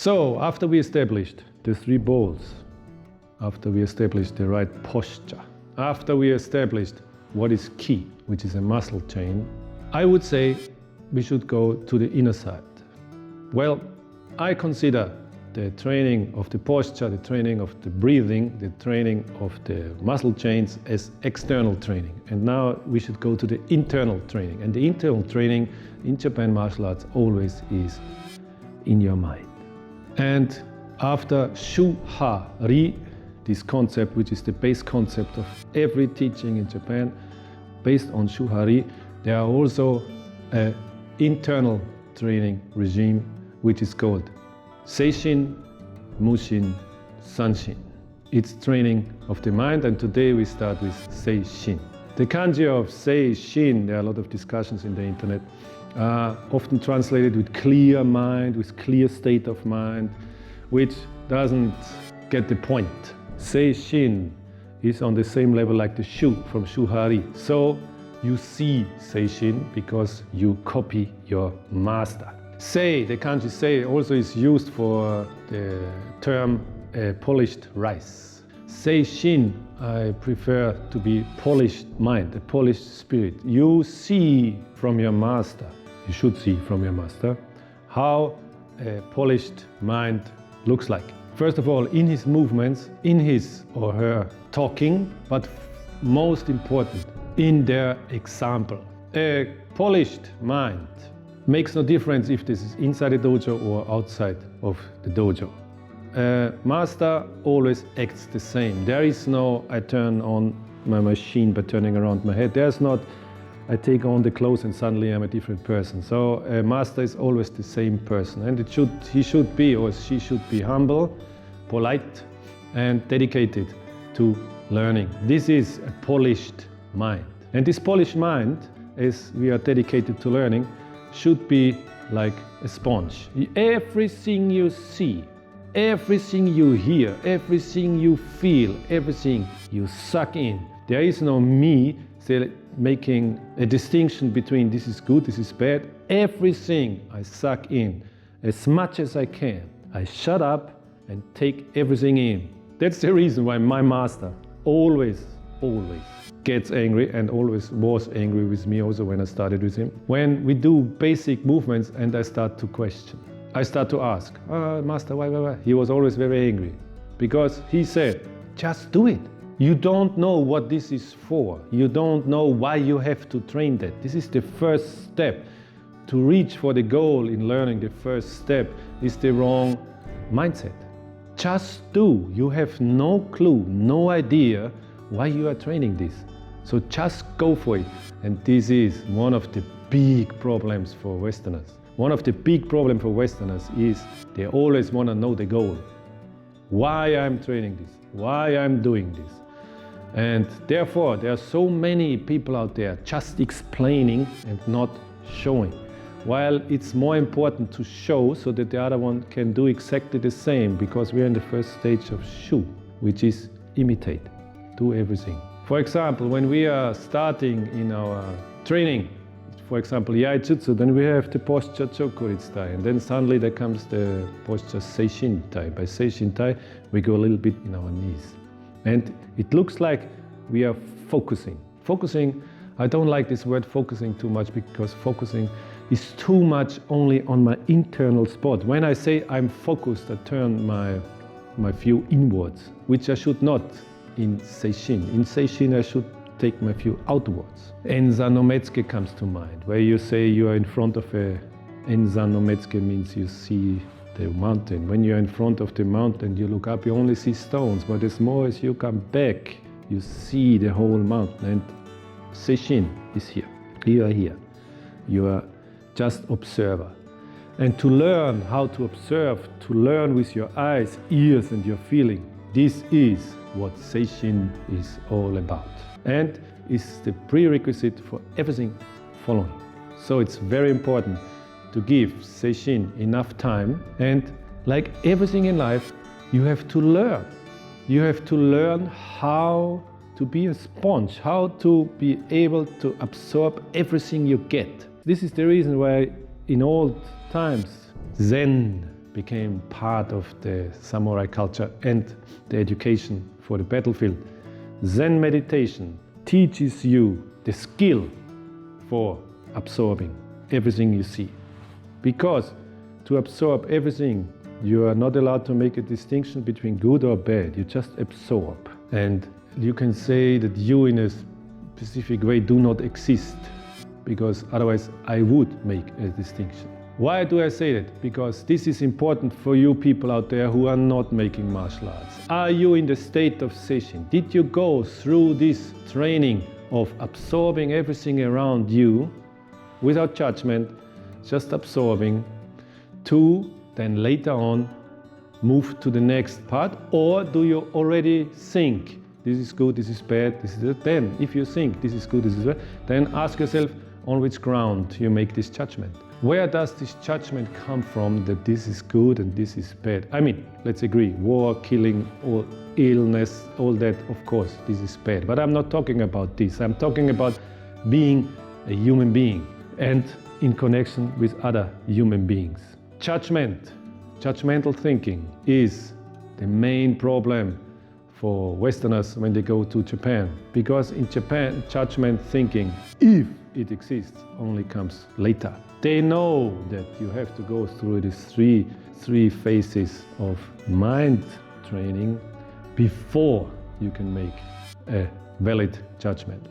So, after we established the 3 balls, after we established the right posture, after we established what is key, which is a muscle chain, I would say we should go to the inner side. Well, I consider the training of the posture, the training of the breathing, the training of the muscle chains as external training. And now we should go to the internal training. And the internal training in Japan martial arts always is in your mind. And after Shu-Ha-Ri, this concept, which is the base concept of every teaching in Japan, based on Shu-Ha-Ri, there are also an internal training regime, which is called Seishin, Mushin, Sanshin. It's training of the mind, and today we start with Seishin. The kanji of Seishin, there are a lot of discussions in the internet, often translated with clear mind, with clear state of mind, which doesn't get the point. Seishin is on the same level like the Shu from Shu-Ha-Ri. So you see Seishin because you copy your master. Sei, the kanji sei, also is used for the term polished rice. Seishin, I prefer to be polished mind, a polished spirit. You see from your master, you should see from your master, how a polished mind looks like. First of all, in his movements, in his or her talking, but most important, in their example. A polished mind makes no difference if this is inside the dojo or outside of the dojo. A master always acts the same. There is no, I turn on my machine by turning around my head. There's not, I take on the clothes and suddenly I'm a different person. So a master is always the same person, and he should be, or she should be, humble, polite, and dedicated to learning. This is a polished mind. And this polished mind, as we are dedicated to learning, should be like a sponge. Everything you see, everything you hear, everything you feel, everything you suck in. There is no me making a distinction between this is good, this is bad. Everything I suck in as much as I can. I shut up and take everything in. That's the reason why my master always gets angry, and always was angry with me also when I started with him. When we do basic movements and I start to question, I start to ask, master, why? He was always very angry because he said, just do it. You don't know what this is for. You don't know why you have to train that. This is the first step. To reach for the goal in learning, the first step is the wrong mindset. Just do. You have no clue, no idea why you are training this. So just go for it. And this is one of the big problems for Westerners. One of the big problems for Westerners is they always want to know the goal. Why I'm training this, why I'm doing this. And therefore, there are so many people out there just explaining and not showing. While it's more important to show so that the other one can do exactly the same, because we're in the first stage of Shu, which is imitate, do everything. For example, when we are starting in our training, for example, Yai Jutsu, then we have the posture Chokuritsu Tai, and then suddenly there comes the posture Seishin Tai. By Seishin Tai, we go a little bit in our knees. And it looks like we are focusing. Focusing, I don't like this word focusing too much, because focusing is too much only on my internal spot. When I say I'm focused, I turn my view inwards, which I should not in Seishin. In Seishin, I should take my view outwards. Enzan no Metsuke comes to mind, where you say you are in front of a Enzan no Metsuke means you see the mountain. When you're in front of the mountain, you look up, you only see stones, but as more as you come back, you see the whole mountain. And Seishin is here. You are here. You are just observer. And to learn how to observe, to learn with your eyes, ears, and your feeling, this is what Seishin is all about. And is the prerequisite for everything following. So it's very important to give Seishin enough time, and like everything in life, you have to learn. You have to learn how to be a sponge, how to be able to absorb everything you get. This is the reason why in old times Zen became part of the samurai culture and the education for the battlefield. Zen meditation teaches you the skill for absorbing everything you see. Because to absorb everything, you are not allowed to make a distinction between good or bad. You just absorb. And you can say that you in a specific way do not exist, because otherwise I would make a distinction. Why do I say that? Because this is important for you people out there who are not making martial arts. Are you in the state of Seishin? Did you go through this training of absorbing everything around you without judgment, just absorbing, to then later on move to the next part? Or do you already think this is good, this is bad, this is it? Then if you think this is good, this is bad, then ask yourself on which ground you make this judgment. Where does this judgment come from that this is good and this is bad? I mean, let's agree, war, killing, or illness, all that, of course, this is bad. But I'm not talking about this. I'm talking about being a human being and in connection with other human beings. Judgment, judgmental thinking is the main problem for Westerners when they go to Japan. Because in Japan, judgment thinking, if it exists, only comes later. They know that you have to go through these three phases of mind training before you can make a valid judgment.